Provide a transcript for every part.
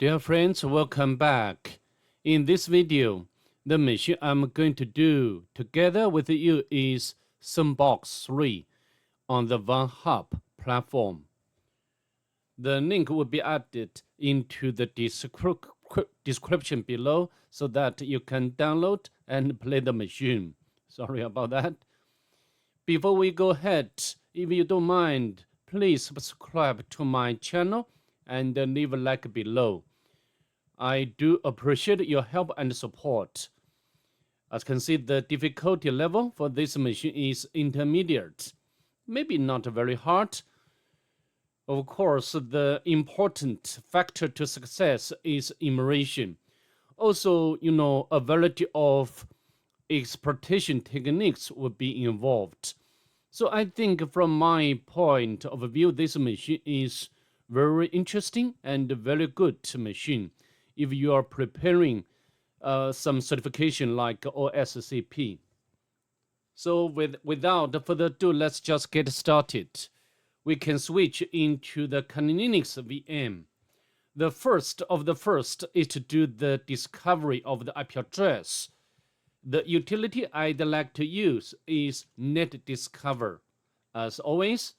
Dear friends, welcome back. In this video, the machine I'm going to do together with you is Cengbox 3 on the Vulnhub platform. The link will be added into the description below so that you can download and play the machine. Sorry about that. Before we go ahead, if you don't mind, please subscribe to my channel and leave a like below. I do appreciate your help and support. As you can see, the difficulty level for this machine is intermediate. Maybe not very hard. Of course, the important factor to success is immersion. Also, a variety of exploitation techniques will be involved. So I think from my point of view, this machine is very interesting and very good machine if you are preparing some certification like OSCP. So without further ado, let's just get started. We can switch into the Linux VM. The first is to do the discovery of the IP address. The utility I'd like to use is net discover. As always,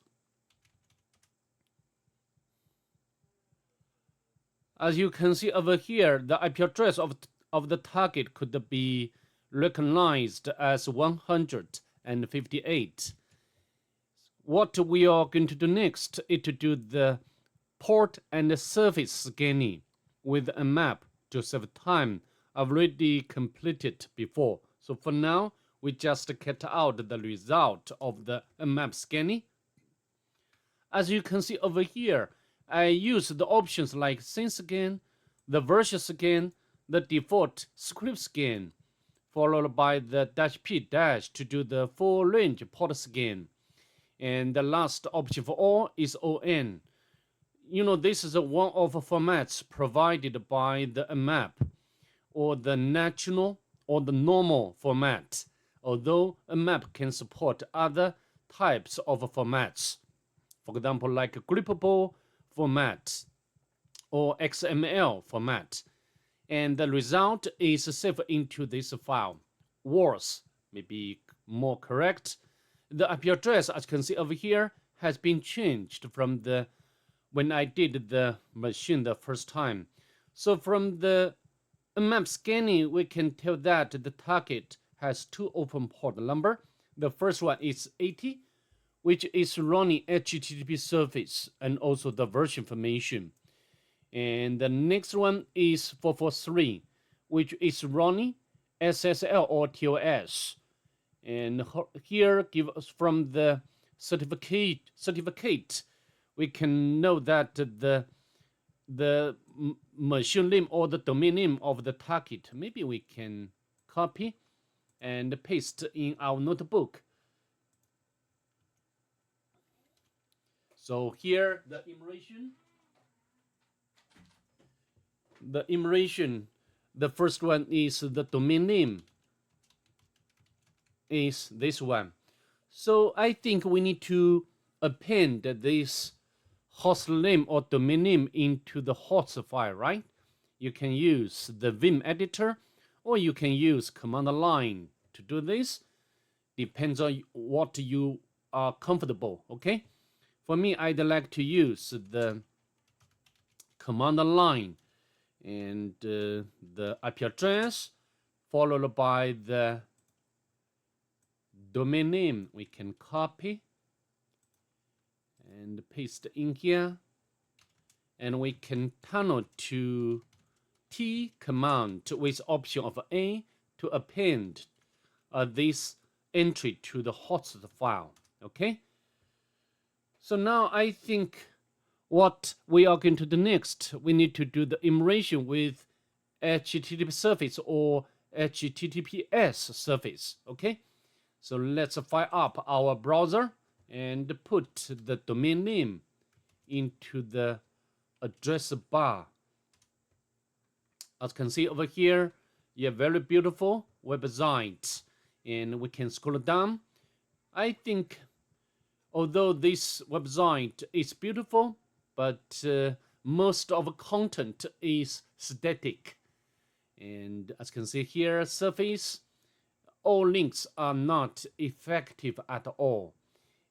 as you can see over here, the IP address of the target could be recognized as 158. What we are going to do next is to do the port and surface scanning with a map to save time. I've already completed before. So for now, we just get out the result of the map scanning. As you can see over here, I use the options like SceneScan, the version scan, the default script scan, followed by the -P- to do the full range port scan. And the last option for all is ON. This is one of the formats provided by the map, or the natural or the normal format, although a map can support other types of formats. For example, like grippable format or XML format. And the result is saved into this file. Worse, maybe more correct. The IP address, as you can see over here, has been changed from when I did the machine the first time. So from the map scanning, we can tell that the target has two open port number. The first one is 80, which is running HTTP service and also the version information. And the next one is 443, which is running SSL or TLS. And here, give us from the certificate, we can know that the machine name or the domain name of the target, maybe we can copy and paste in our notebook. So here, the immersion, the first one is the domain name, is this one. So I think we need to append this host name or domain name into the host file, right? You can use the Vim editor, or you can use command line to do this. Depends on what you are comfortable, okay? For me, I'd like to use the command line and the IP address followed by the domain name. We can copy and paste in here, and we can tunnel to T command with option of A to append this entry to the host file, okay? So now I think what we are going to do next, we need to do the immersion with HTTP service or HTTPS service, okay? So let's fire up our browser and put the domain name into the address bar. As you can see over here, very beautiful website. And we can scroll down. I think although this website is beautiful, but most of content is static. And as you can see here, surface, all links are not effective at all.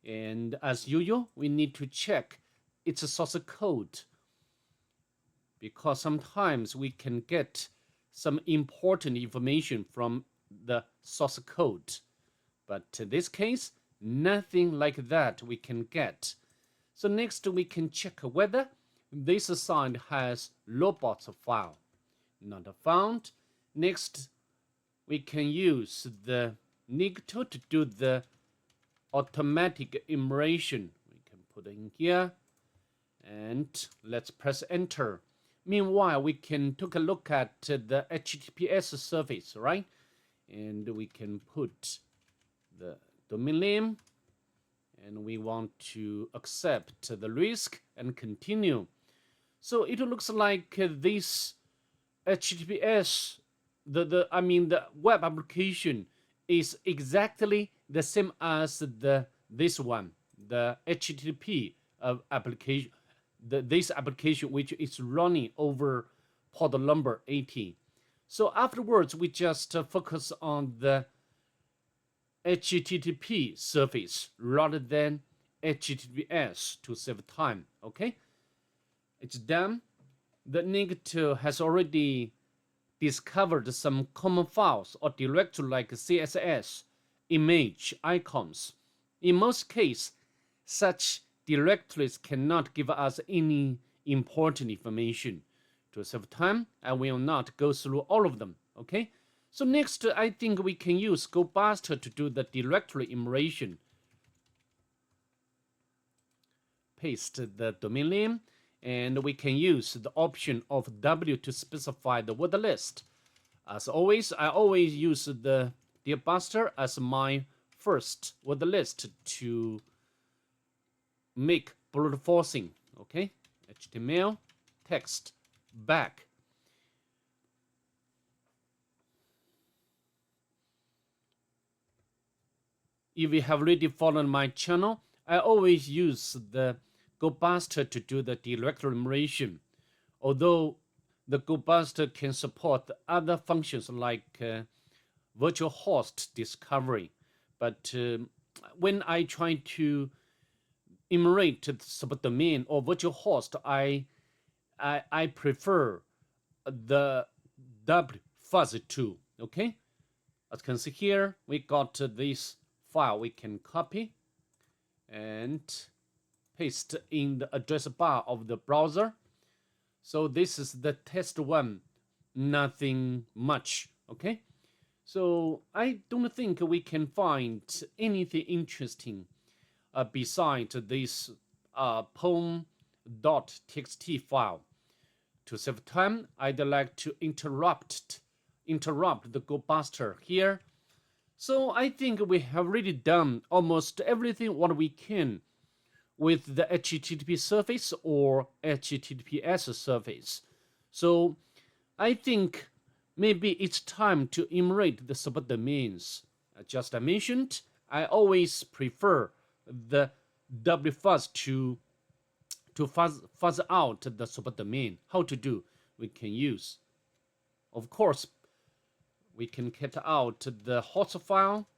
And as usual, we need to check its source code, because sometimes we can get some important information from the source code. But in this case, nothing like that we can get. So next we can check whether this site has robots file. Not found. Next, we can use the Nicto to do the automatic immersion. We can put in here, and let's press enter. Meanwhile, we can take a look at the HTTPS service, right? And we can put the domain name, and we want to accept the risk and continue. So it looks like this HTTPS, the web application is exactly the same as this one, the HTTP application, this application which is running over port number 80. So afterwards, we just focus on the HTTP service rather than HTTPS to save time. Okay, it's done. The Nicto has already discovered some common files or directory like CSS, image, icons. In most cases, such directories cannot give us any important information. To save time, I will not go through all of them, okay? So next, I think we can use GoBuster to do the directory immersion. Paste the domain name, and we can use the option of W to specify the word list. As always, I always use the de-serialize as my first word list to make brute forcing. Okay, HTML, text, back. If you have already followed my channel, I always use the GoBuster to do the directory immersion. Although the GoBuster can support other functions like virtual host discovery, but when I try to enumerate the subdomain or virtual host, I prefer the wfuzz tool. Okay, as you can see here, we got this file. We can copy and paste in the address bar of the browser. So this is the test one, nothing much. Okay, so I don't think we can find anything interesting besides this poem.txt file. To save time, I'd like to interrupt the GoBuster here. So I think we have already done almost everything what we can with the HTTP service or HTTPS service. So I think maybe it's time to enumerate the subdomains. Just I mentioned, I always prefer the wfuzz to fuzz out the subdomain. How to do? We can use, of course, we can cut out the host file.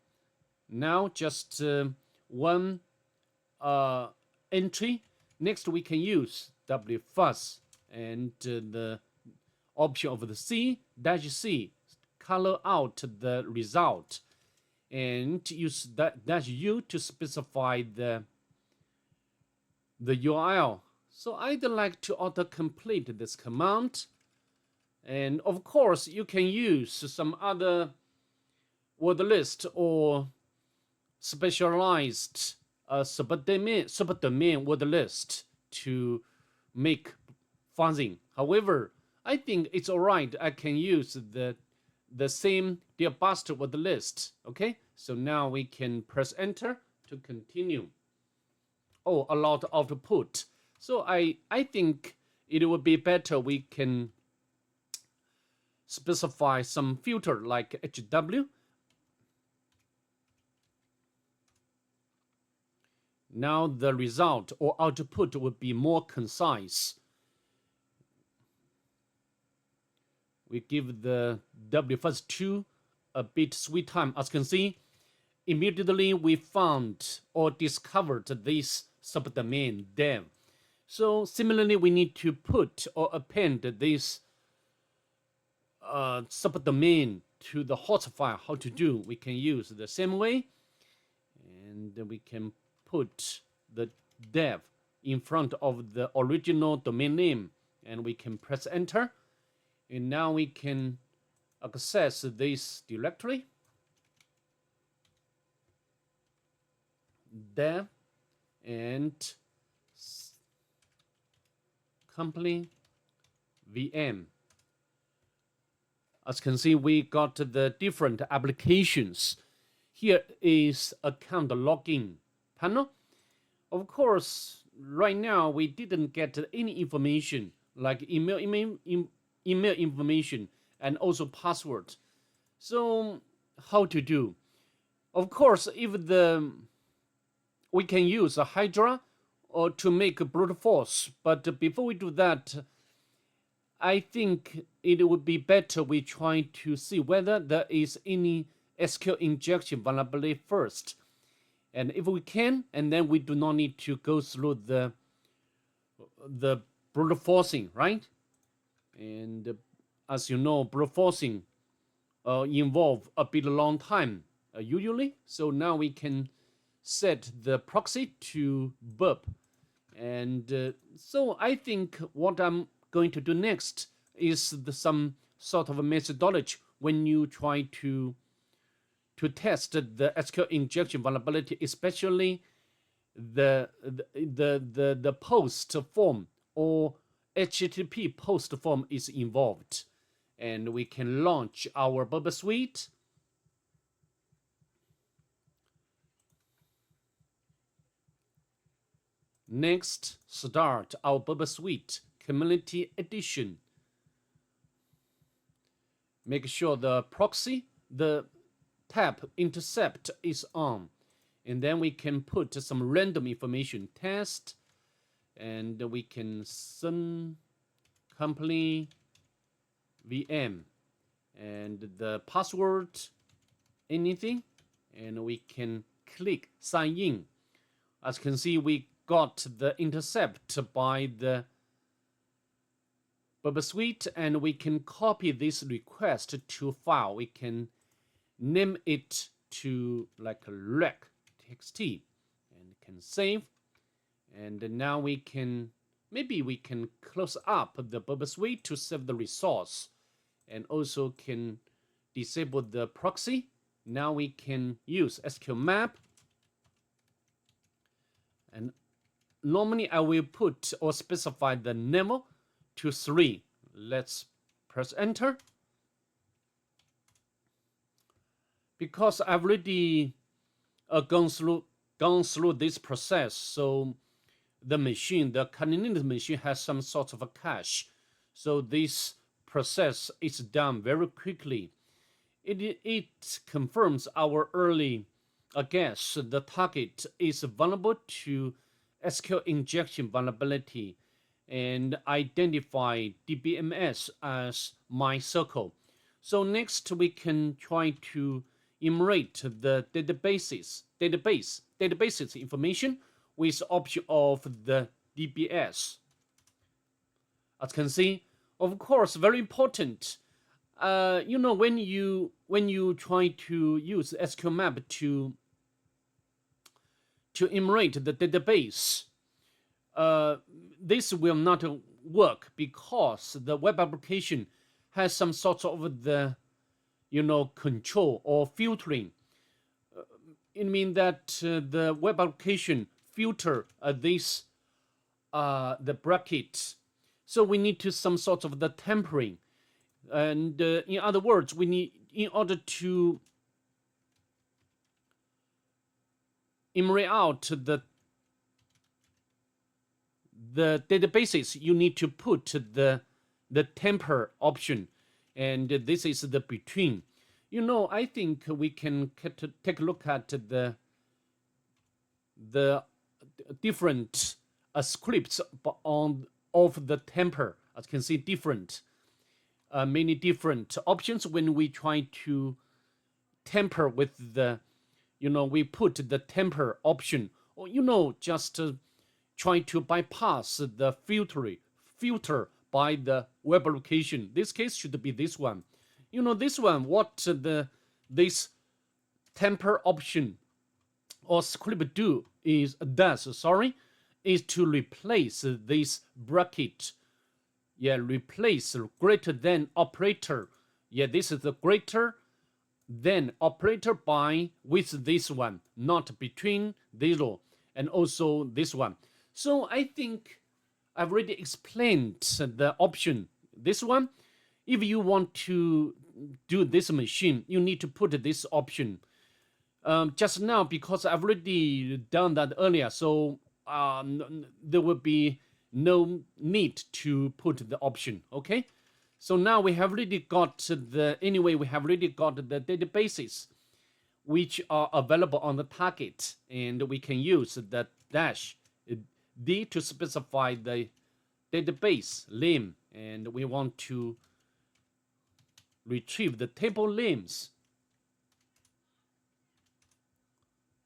Now just one entry. Next we can use wfuzz and the option of the C-C, color out the result, and use that -u to specify the URL. So I'd like to auto-complete this command. And of course, you can use some other word list or specialized subdomain word list to make fuzzing. However, I think it's alright. I can use the same de-serialize word list. Okay, so now we can press enter to continue. Oh, a lot of output. So I think it would be better we can specify some filter like HW. Now the result or output would be more concise. We give the W2 a bit sweet time. As you can see, immediately we found or discovered this subdomain dev. So similarly, we need to put or append this subdomain to the host file. How to do? We can use the same way, and we can put the dev in front of the original domain name, and we can press enter, and now we can access this directory, dev and company VM. As you can see, we got the different applications. Here is account login panel. Of course, right now we didn't get any information like email information and also password. So how to do? Of course, if we can use a Hydra or to make a brute force, but before we do that, I think it would be better we try to see whether there is any SQL injection vulnerability first. And if we can, and then we do not need to go through the brute forcing, right? And as you know, brute forcing involve a bit long time usually. So now we can set the proxy to burp. And so I think what I'm going to do next is some sort of a methodology when you try to test the SQL injection vulnerability, especially the post form or HTTP post form is involved, and we can launch our Bubble Suite. Next, start our Bubble Suite Community Edition. Make sure the proxy, the tab intercept is on, and then we can put some random information test, and we can send company VM and the password, anything, and we can click sign in. As you can see, we got the intercept by the Bubble Suite, and we can copy this request to file. We can name it to like rec.txt and can save. And now we can, maybe we can close up the Bubble Suite to save the resource, and also can disable the proxy. Now we can use SQL map, and normally I will put or specify the level to 3. Let's press enter. Because I've already gone through this process, so the machine, the Kubernetes machine, has some sort of a cache. So this process is done very quickly. It confirms our early guess. The target is vulnerable to SQL injection vulnerability, and identify DBMS as my circle. So next we can try to enumerate the databases information with option of the DBS. As you can see, of course, very important. You know, when you try to use SQL map to enumerate the database, this will not work because the web application has some sort of the control or filtering. It means that the web application filter this the bracket, so we need to some sort of the tampering, and in other words, we need, in order to enumerate out the databases, you need to put the tamper option, and this is the between. I think we can take a look at the different scripts of the tamper. As you can see, different. many different options when we try to tamper with the, we put the tamper option, or just try to bypass the filter by the web application. This case should be this one. This one, what this tamper option or script is to replace this bracket. Replace greater than operator. This is the greater than operator by with this one, not between 0 and also this one. So I think I've already explained the option. This one, if you want to do this machine, you need to put this option. Just now, because I've already done that earlier, so there will be no need to put the option. Okay, so now we have already got we have already got the databases which are available on the target, and we can use the dash D to specify the database name, and we want to retrieve the table names.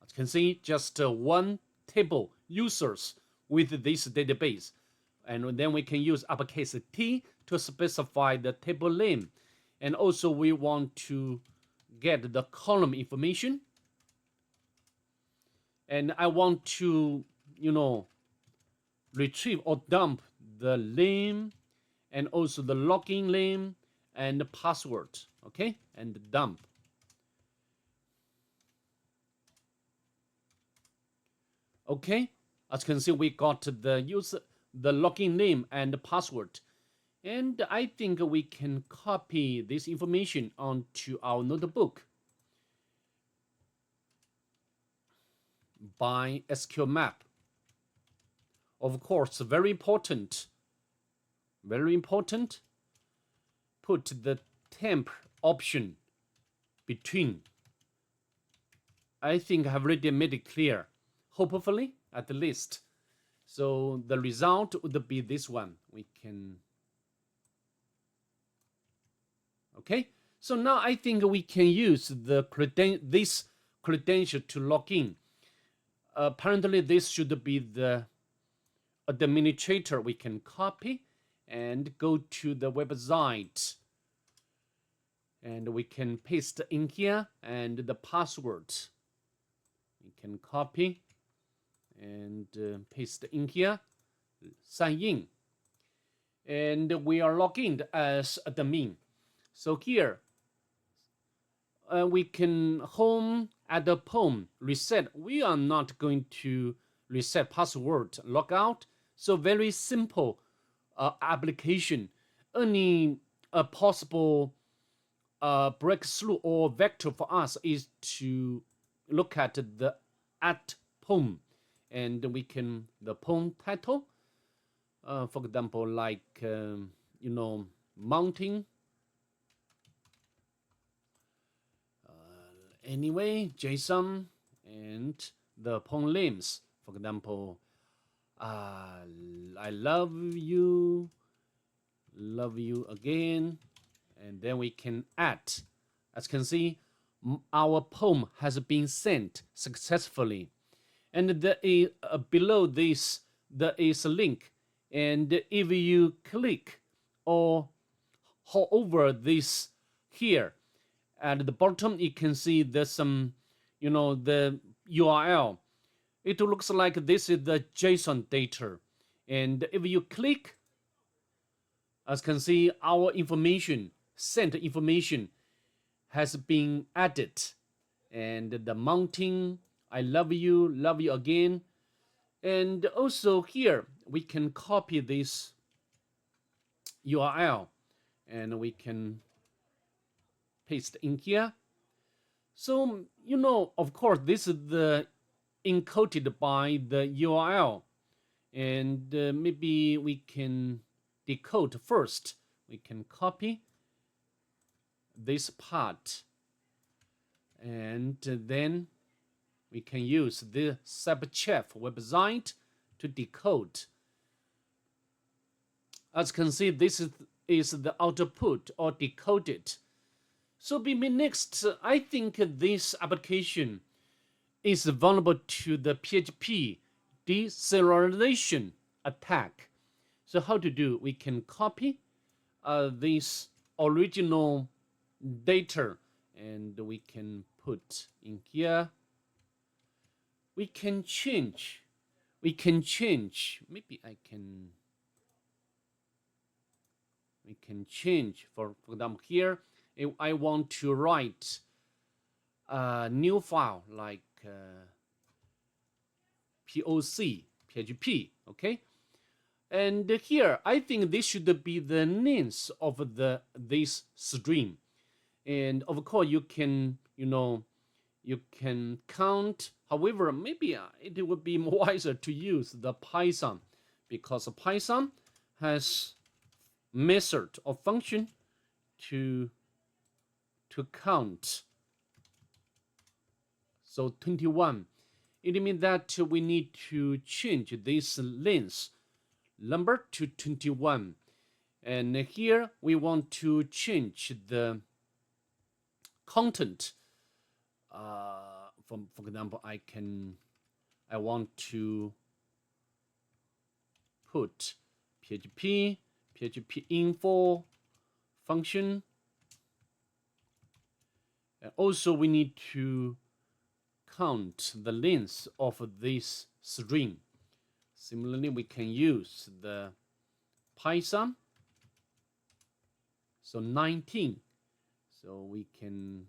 As you can see, just one table users with this database, and then we can use uppercase T to specify the table name, and also we want to get the column information, and I want to retrieve or dump the name and also the login name and the password. Okay, and dump. Okay, as you can see, we got the login name and the password, and I think we can copy this information onto our notebook by SQL map. Of course, very important, put the temp option between. I think I have already made it clear, hopefully, at least. So the result would be this one. We can, okay. So now I think we can use this credential to log in. Apparently, this should be the administrator. We can copy and go to the website, and we can paste in here, and the password we can copy and paste in here, sign in, and we are logged in as admin. So here we can home at the home reset. We are not going to reset password logout. So very simple application. Only a possible breakthrough or vector for us is to look at the at home, and we can the home title, for example, like mounting. Anyway, JSON, and the home names, for example, I love you again, and then we can add. As you can see, our poem has been sent successfully, and there is, below this there is a link, and if you click or hover over this here at the bottom, you can see there's some the URL. It looks like this is the JSON data, and if you click, as you can see, our information, sent information, has been added, and the mounting, I love you again, and also here we can copy this URL, and we can paste in here. So of course, this is the encoded by the URL, and maybe we can decode first. We can copy this part, and then we can use the subchef website to decode. As you can see, this is is the output or decoded. So maybe next, I think this application is vulnerable to the PHP de-serialization attack. So how to do? We can copy this original data and we can put in here. We can change. Maybe we can change. For example, here, if I want to write a new file like POC, PHP, okay? And here, I think this should be the names of this string. And of course, you can, you can count. However, maybe it would be wiser to use the Python because Python has method or function to count. So 21. It means that we need to change this length number to 21. And here we want to change the content. For example, I want to put PHP info function. And also we need to count the length of this string. Similarly, we can use the Python. So 19. So we can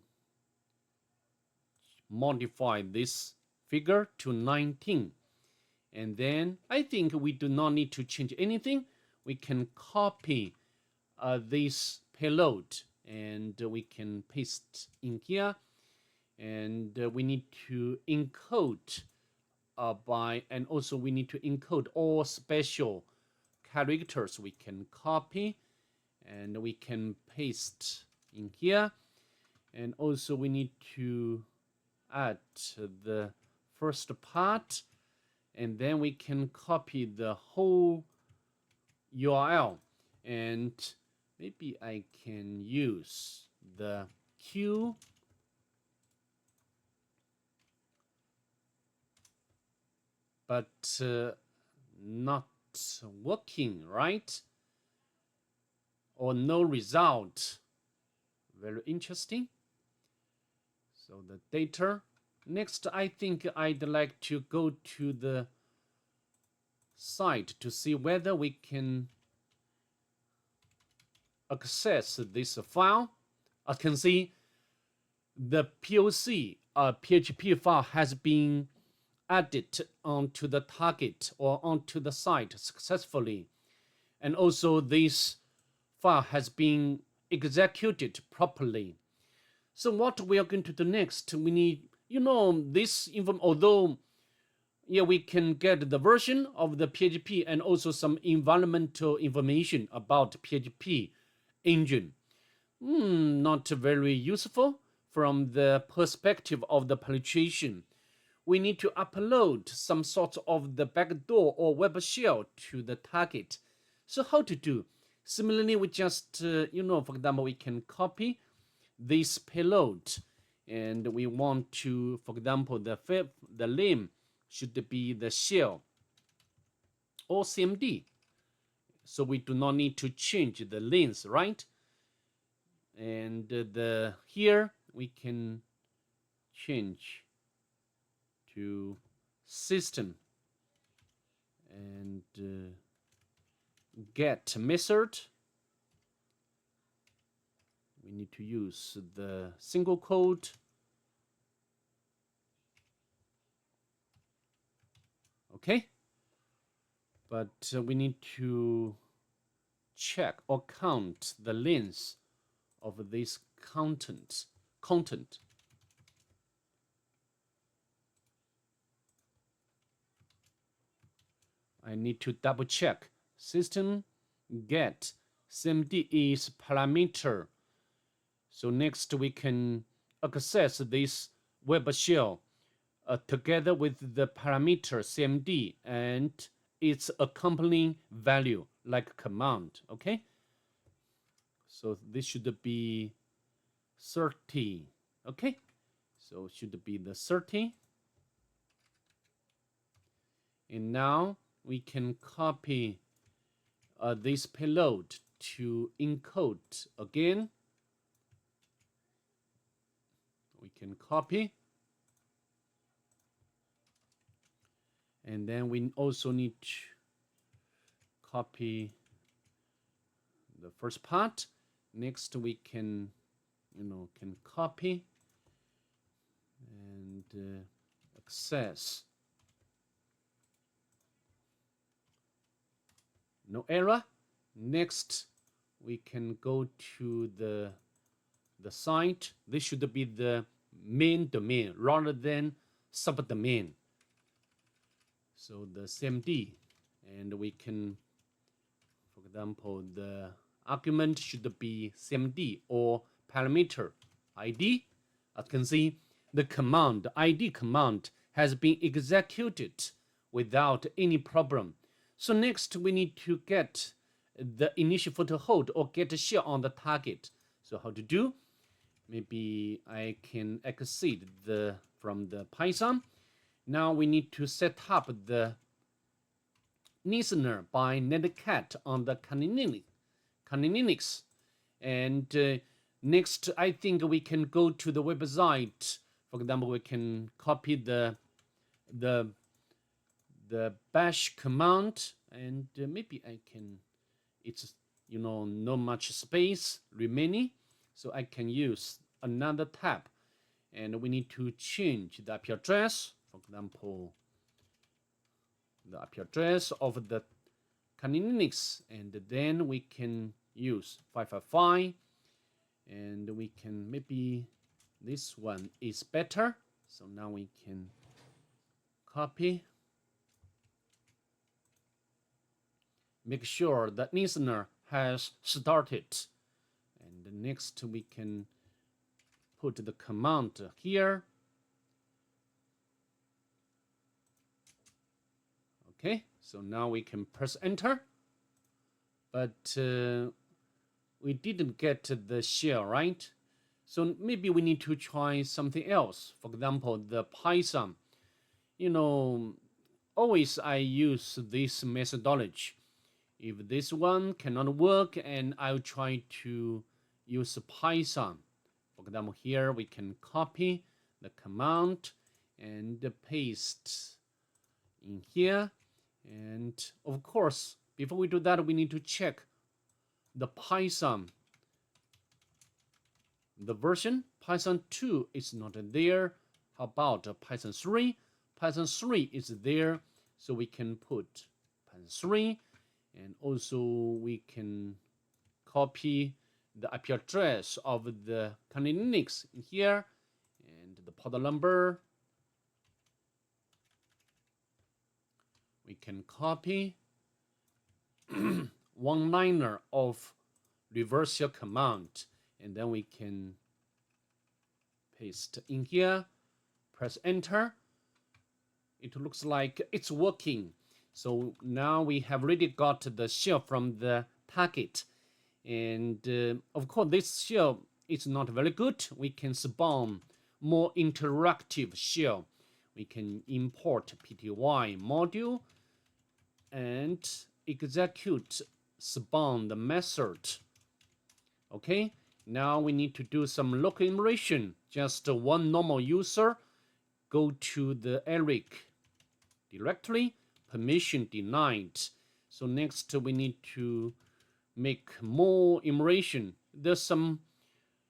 modify this figure to 19. And then I think we do not need to change anything. We can copy this payload and we can paste in here. And we need to encode and also we need to encode all special characters. We can copy and we can paste in here. And also we need to add the first part, and then we can copy the whole URL. And maybe I can use the Q but not working, right? Or no result. Very interesting. So the data. Next, I think I'd like to go to the site to see whether we can access this file. I can see the POC PHP file has been added onto the target or onto the site successfully. And also this file has been executed properly. So what we are going to do next, we need, this info, although we can get the version of the PHP and also some environmental information about PHP engine. Not very useful from the perspective of the penetration. We need to upload some sort of the backdoor or web shell to the target. So how to do? Similarly, we just, for example, we can copy this payload and we want to, for example, the name should be the shell or CMD. So we do not need to change the length, right? And here we can change to system and get method. We need to use the single quote. Okay, but we need to check or count the length of this content. I need to double check. System get CMD is parameter. So next we can access this web shell together with the parameter CMD and its accompanying value like command. Okay. So this should be 30. Okay, so it should be the 30. And now we can copy this payload to encode again. We can copy. And then we also need to copy the first part. Next we can, can copy and access. No error. Next we can go to the site. This should be the main domain rather than subdomain. So the CMD, and we can, for example, the argument should be CMD or parameter ID. As you can see, the command, ID command, has been executed without any problem. So next we need to get the initial foothold or get a share on the target. So how to do? Maybe I can exit from the Python. Now we need to set up the listener by netcat on the Linux. And next, I think we can go to the website. For example, we can copy the bash command, and maybe I can. It's not much space remaining, so I can use another tab, and we need to change the IP address. For example, the IP address of the Linux, and then we can use 555, and we can, maybe this one is better. So now we can copy, make sure that listener has started, and next we can put the command here. Okay, so now we can press enter, but we didn't get the shell, right? So maybe we need to try something else. For example, the Python. Always I use this methodology. If this one cannot work, and I'll try to use Python. For example, here we can copy the command and paste in here. And of course, before we do that, we need to check the Python. The version Python 2 is not there. How about Python 3? Python 3 is there, so we can put Python 3, and also we can copy the IP address of the Linux in here, and the port number. We can copy one liner of reverse shell command, and then we can paste in here, press enter. It looks like it's working. So now we have already got the shell from the target. And of course, this shell is not very good. We can spawn more interactive shell. We can import pty module and execute spawn the method. Okay, now we need to do some local enumeration. Just one normal user, go to the Eric directory, permission denied. So next we need to make more enumeration. There's some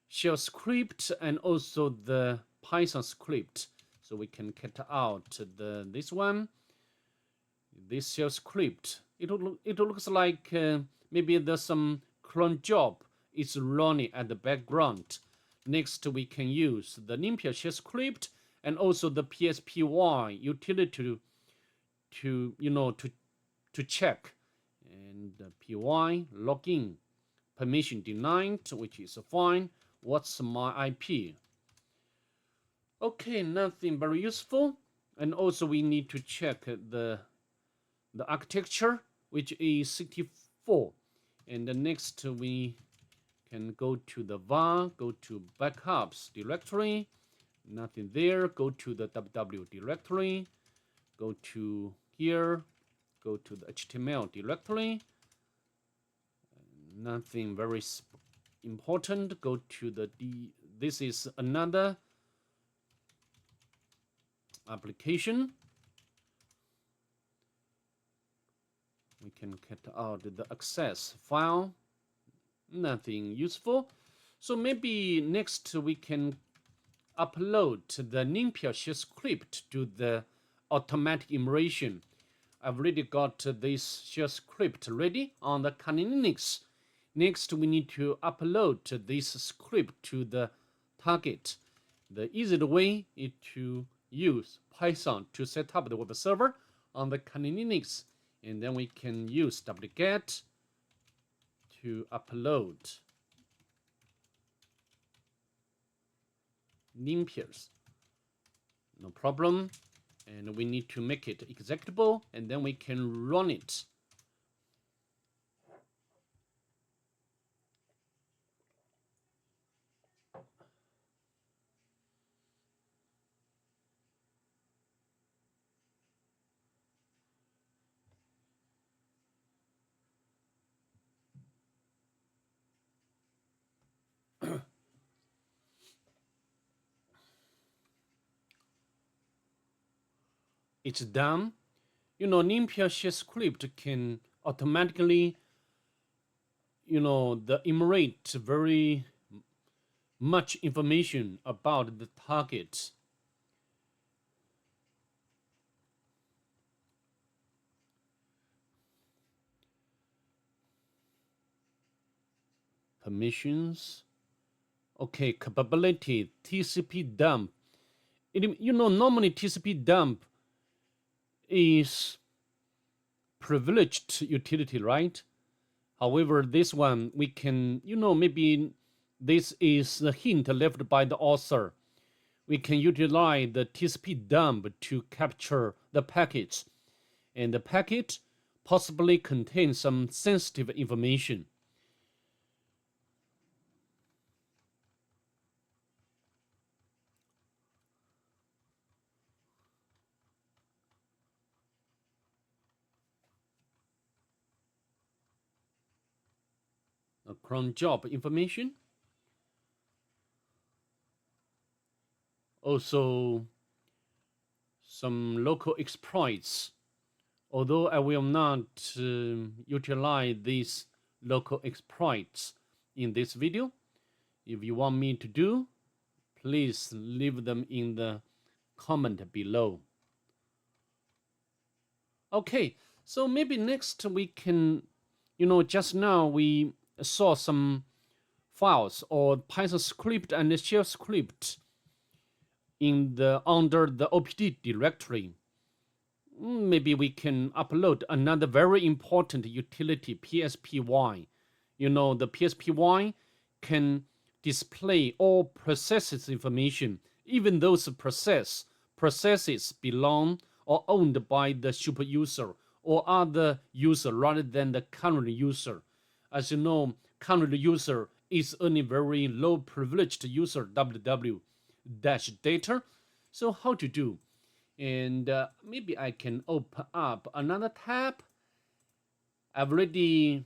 shell script and also the Python script. So we can cut out this one, this shell script. It looks like maybe there's some cron job is running at the background. Next, we can use the limpia shell script and also the pspy utility to check. And py login permission denied, which is fine. What's my IP? Okay, nothing very useful. And also we need to check the architecture, which is 64. And the next we Can go to the var, go to backups directory, nothing there. Go to the www directory, go to here, go to the HTML directory, nothing very important. Go to the this is another application. We can cut out the access file, nothing useful. So maybe next we can upload the NumPy shell script to the automatic immersion. I've already got this shell script ready on the Kali Linux. Next, we need to upload this script to the target. The easiest way is to use Python to set up the web server on the Kali Linux, and then we can use wget to upload NumPy. No problem. And we need to make it executable, and then we can run it. It's done. NumPy shell script can automatically, the enumerate very much information about the target. Permissions. Okay, capability, TCP dump. Normally TCP dump is privileged utility, right? However, this one we can, maybe this is a hint left by the author. We can utilize the TCP dump to capture the packets, and the packet possibly contains some sensitive information. Cron job information. Also, some local exploits. Although I will not utilize these local exploits in this video, if you want me to do, please leave them in the comment below. Okay, so maybe next we can, just now we saw some files or Python script and shell script under the OPD directory. Maybe we can upload another very important utility, PSPY. The PSPY can display all processes information, even those processes belong or owned by the super user or other user rather than the current user. As you know, current user is only very low privileged user www-data. So how to do? And maybe I can open up another tab. I've already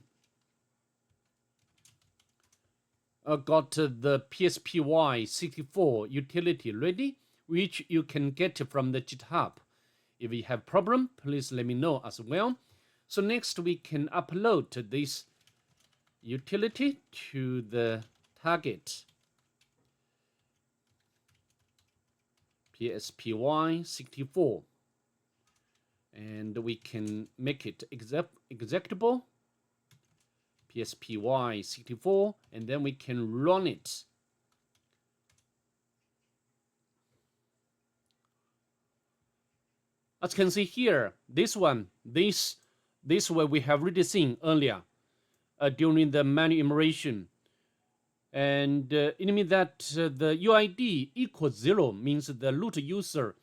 got the PSPY64 utility ready, which you can get from the GitHub. If you have problem, please let me know as well. So next we can upload this utility to the target. PSPY64, and we can make it executable. PSPY64, and then we can run it. As you can see here, this way we have already seen earlier during the manual immersion. And it means that the UID equals 0 means the root user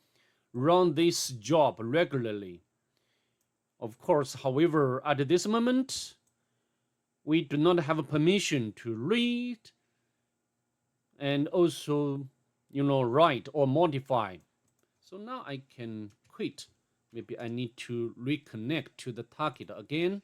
run this job regularly. Of course, however, at this moment, we do not have permission to read and also, write or modify. So now I can quit. Maybe I need to reconnect to the target again.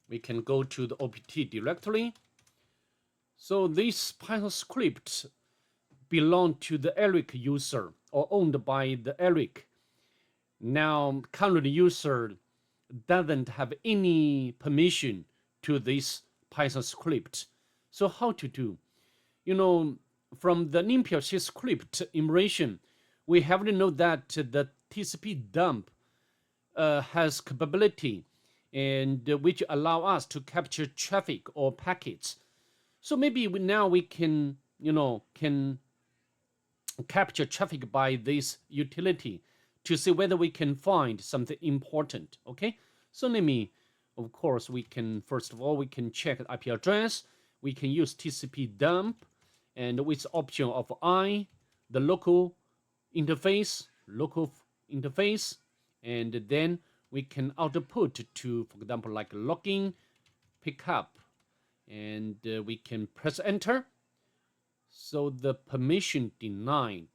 We can go to the OPT directory. So this Python script belong to the Eric user or owned by the Eric. Now, current user doesn't have any permission to this Python script. So how to do? From the NumPy script immersion, we have to know that the TCP dump has capability and which allow us to capture traffic or packets. So maybe now we can capture traffic by this utility to see whether we can find something important. Okay, so of course, we can first of all we can check the IP address. We can use TCP dump, and with option of the local interface, and then we can output to, for example, like login, pickup, and we can press enter. So the permission denied.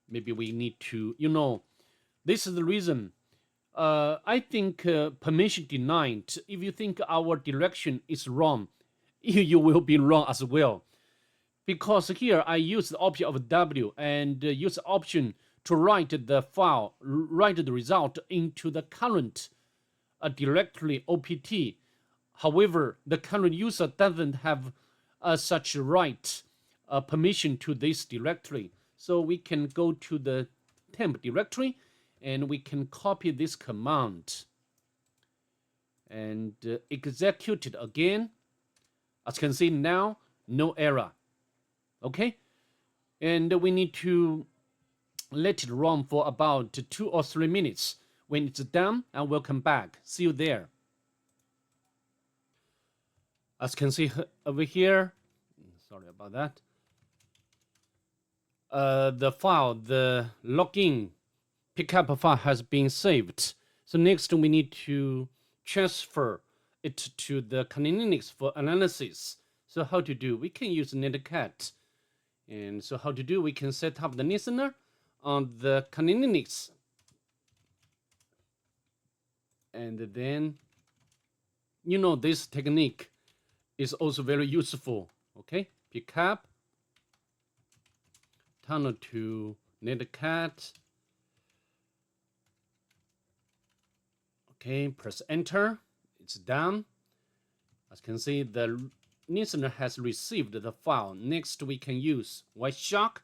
Maybe we need to, this is the reason. I think permission denied. If you think our direction is wrong, you will be wrong as well. Because here I use the option of W and use the option to write the file, write the result into the current directory OPT. However, the current user doesn't have such right permission to this directory. So we can go to the temp directory and we can copy this command and execute it again. As you can see now, no error. Okay, and we need to let it run for about 2 or 3 minutes. When it's done, I will come back. See you there. As you can see over here, sorry about that. The file, the login pickup file has been saved. So next we need to transfer it to the Linux for analysis. So how to do? We can use netcat. And so how to do? We can set up the listener on the Linux. And then, this technique is also very useful. Okay, pickup, tunnel to netcat. Okay, press enter. It's done. As you can see, the listener has received the file. Next, we can use Wireshark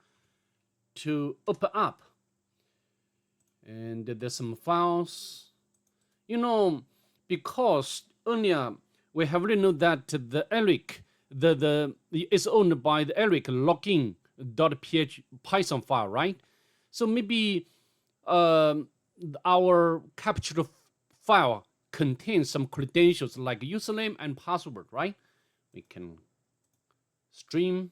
to open up. And there's some files. Because earlier we have already known that the Eric is owned by the Eric login.ph Python file, right? So maybe our captured file contains some credentials like username and password, right? We can stream.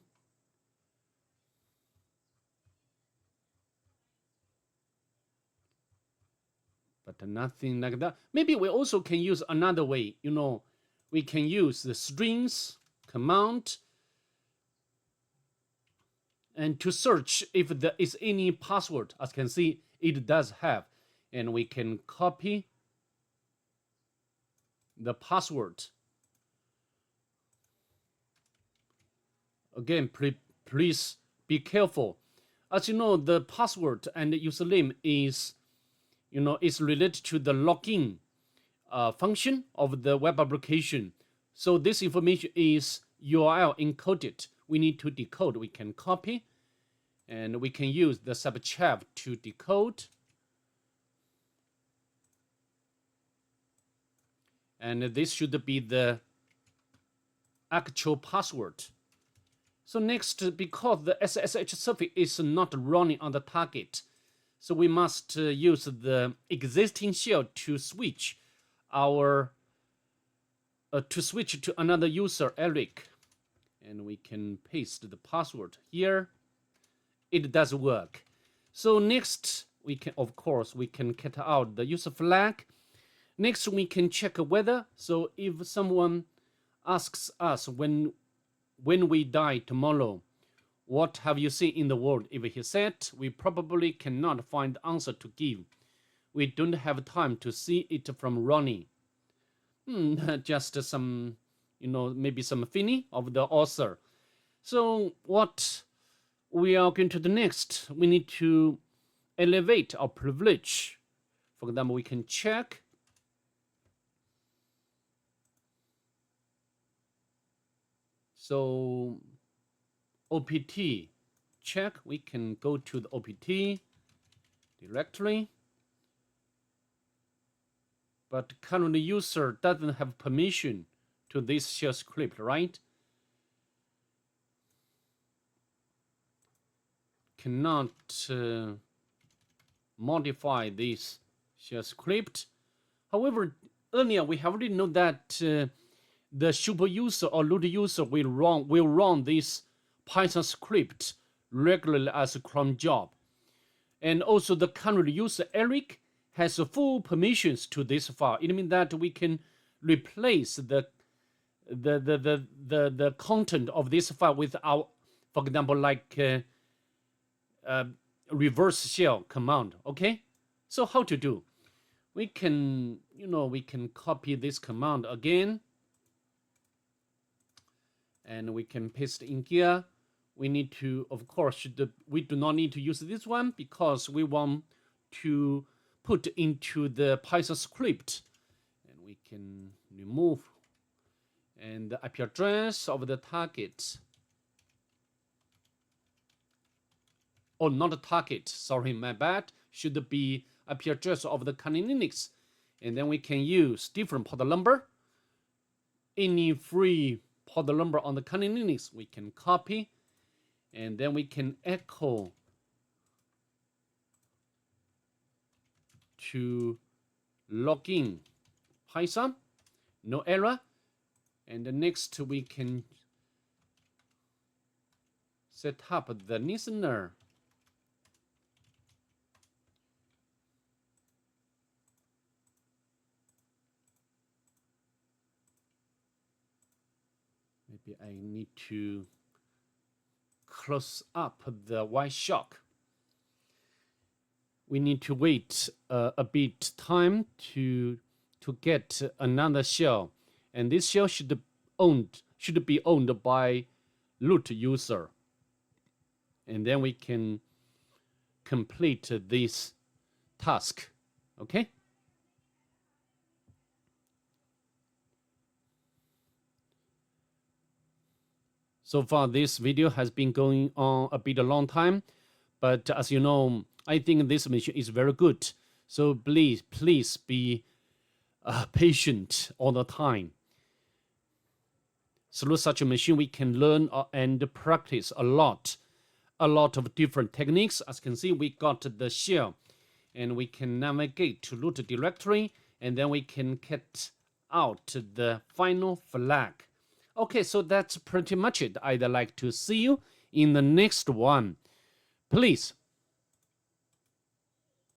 But nothing like that. Maybe we also can use another way. We can use the strings command and to search if there is any password. As you can see, it does have. And we can copy the password. Again, please be careful. As you know, the password and the username is related to the login function of the web application. So this information is URL encoded. We need to decode. We can copy, and we can use the subchef to decode. And this should be the actual password. So next, because the SSH service is not running on the target, so we must use the existing shell to switch our to switch to another user, Eric, and we can paste the password here. It does work. So next, we can, of course, we can cut out the user flag. Next, we can check weather. So if someone asks us when we die tomorrow, what have you seen in the world? If he said, we probably cannot find the answer to give. We don't have time to see it from Ronnie. Just some, maybe some fini of the author. So what we are going to do next, we need to elevate our privilege. For example, we can check. So OPT check, we can go to the OPT directory. But current user doesn't have permission to this shell script, right? Cannot modify this shell script. However, earlier we have already known that the super user or root user will run this Python script regularly as a cron job. And also the current user, Eric, has full permissions to this file. It means that we can replace the content of this file with our, for example, like reverse shell command. Okay, so how to do? We can, we can copy this command again, and we can paste in here. We need to, of course, we do not need to use this one because we want to put into the Python script, and we can remove and the IP address of the target. Oh, not the target, sorry, my bad. Should be IP address of the Kali Linux. And then we can use different port number. Any free port number on the Kali Linux, we can copy. And then we can echo to login Python, no error. And the next we can set up the listener. Maybe I need to close up the white shock. We need to wait a bit time to get another shell, and this shell should be owned by root user, and then we can complete this task. Okay. So far, this video has been going on a bit a long time, but as you know, I think this machine is very good. So please be patient all the time. Through such a machine, we can learn and practice a lot of different techniques. As you can see, we got the shell, and we can navigate to root directory, and then we can cut out the final flag. Okay, so that's pretty much it. I'd like to see you in the next one. Please